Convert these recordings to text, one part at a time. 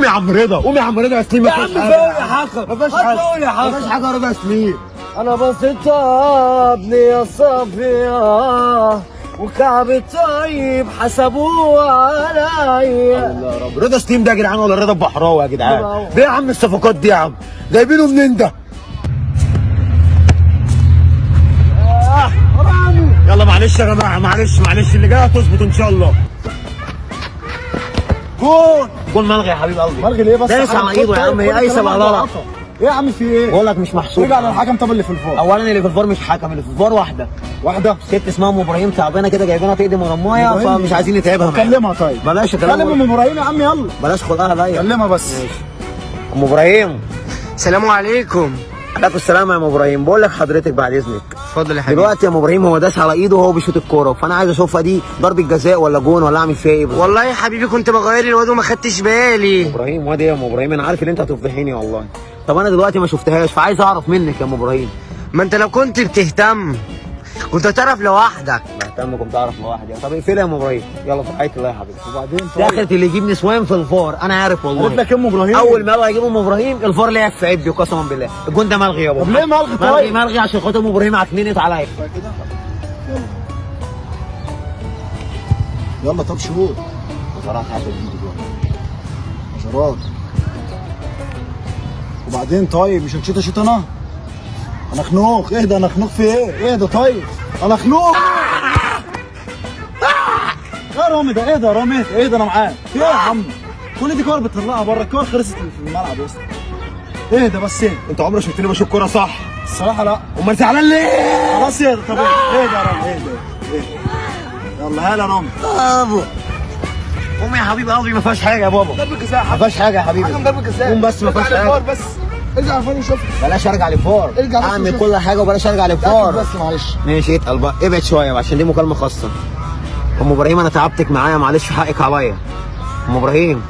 قوم يا عم رضا، قوم يا عم رضا يا سليم. يا عم فين يا حكم؟ ما فيهاش حاجه، يا حكم، ما فيهاش حاجه يا رضا يا سليم. انا بسيطة ابني يا صافية وكعب طيب حسبوه عليا. الله يا رب. رضا سليم ده يا جدعان ولا رضا البحراوي يا جدعان؟ ده يا عم الصفقات دي يا عم جايبينه منين ده؟ يلا معلش يا جماعه، معلش اللي جاي هتظبط ان شاء الله. جول ملغي يا حبيب قلبي. ملغي ليه بس؟ دايس على ايده يا عم، هي ايسه بقى. ايه يا عم في ايه؟ بقول لك مش محسوب. رجع للحكم. طب اللي في الفار اولا اللي في الفار مش حكم، اللي في الفار واحده ست اسمها ام ابراهيم تعبانه كده، جايبينها تقدم مرمايه فمش عايزين نتعبها معاها. كلمها طيب. بلاش كلم ام ابراهيم يا عم، يلا بلاش خلقها ضيق. كلمها بس. ام ابراهيم. السلام عليكم. عليكم السلام يا ام ابراهيم. بقول لك حضرتك بعد اذنك، اتفضل يا حبيبي. دلوقتي يا ام ابراهيم هو داس على ايده وهو بيشوط الكوره، فانا عايز اشوفها دي ضربه جزاء ولا جون ولا اعمل فيها ايه بالظبط؟ والله يا حبيبي كنت بغير الواد وما خدتش بالي. ابراهيم واد ايه يا ام ابراهيم؟ انا عارف ان انت هتفضحيني والله. طب انا دلوقتي ما شفتهاش فعايز اعرف منك يا ام ابراهيم. ما انت لو كنت بتهتم كنت هتعرف لوحدك. بهتم كنت اعرف لوحدي. طب اقفلها يا ام ابراهيم، يلا في حياتي الله يا حبيبي. وبعدين ده اخرة اللي يجيب نسوان في الفار، انا عارف والله. قلت لك ام ابراهيم. اول ما يلا يجيب ام ابراهيم الفار لعب في عبي قسما بالله. الجون ده ملغي يابا. طب ليه ملغي طيب؟ ملغي عشان خاطر ام ابراهيم عكننت عليا. يلا طب شهور بصراحه حاجه عشرات. وبعدين طيب مش هنشيط اشيط انا خنوق. اهدى، انا خنوق في ايه؟ اهدى طيب، انا خنوق. يا رامي ده اهدى يا رامي، اهدى انا معاك. في ايه يا عم؟ كل دي كور بتطلعها بره، الكور خلصت في الملعب يا اسطى. اهدى بس اهدى. انت عمرك شفتني بشوف كوره صح؟ الصراحه لا. امال زعلان ليه؟ خلاص اهدى. طب اهدى يا رامي، اهدى. يلا هلا يا رامي. بابا قوم يا حبيب قلبي، ما فيهاش حاجه يا بابا. ضربة جزاء. ما فيهاش حاجه يا حبيبي. حكم ضربة جزاء. قوم بس ما فيهاش حاجه. بس ارجع الفار وشوف. بلاش ارجع للفار. ارجع بس اعمل وشوف. كل حاجه وبلاش ارجع للفار. بس معلش. ماشي اتقل بقى، ابعد شويه بقى عشان دي مكالمه خاصه. ام ابراهيم انا تعبتك معايا، معلش حقك عليا. ام ابراهيم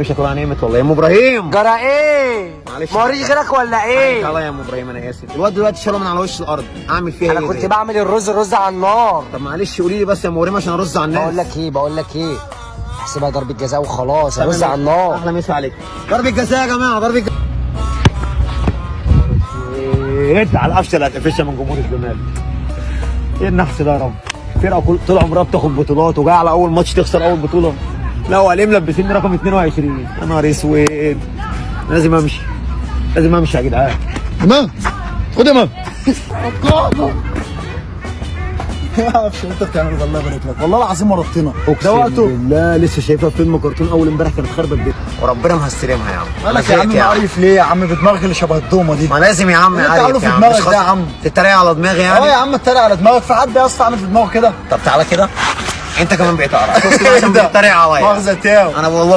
شكلها نامت والله. يا ام ابراهيم جرى ايه؟ معلش ما وريش غيرك ولا حقك ايه؟ عليا يا ام ابراهيم، انا اسف. الواد دلوقتي شاله من على وش الارض، اعمل فيها ايه؟ انا كنت بعمل الرز على النار. طب معلش قولي لي بس يا ام ابراهيم عشان ارز على الناس. بقول لك ايه احسبها ضربة جزاء وخلاص، الرز على النار. احلى مسا عليك. ضربة جزاء يا جماعه، ضربة جزاء. انت على القفشه اللي هتقفشها من جمهور الزمالك. ايه النحس ده يا رب؟ فرقه طول عمرها بتاخد بطولات وجايه على اول ماتش تخسر اول بطوله. لا وقال ملبسين رقم 22. يا نهار اسود. لازم امشي يا جدعان. امام خد امام. يا عفش انت بتعمل ده، الله يبارك لك والله العظيم مرضتنا. ده وقته بالله لسه شايفها في فيلم كرتون اول امبارح كانت خربت بيتها وربنا ما هستلمها يا عم. مالك يا عم معرف ليه يا عم بدماغك اللي شبه الدومه دي؟ ما لازم يا عم انت عارف عامله في يا عم. دماغك ده يا عم. تتريق على دماغي يعني؟ اه يا عم اتريق على دماغك، في حد يا اسطى عامل في دماغه كده؟ طب تعالى كده انت كمان بقيت اقرع. شفت بقى عشان بتتريق عليا. مؤاخذة تاو. انا والله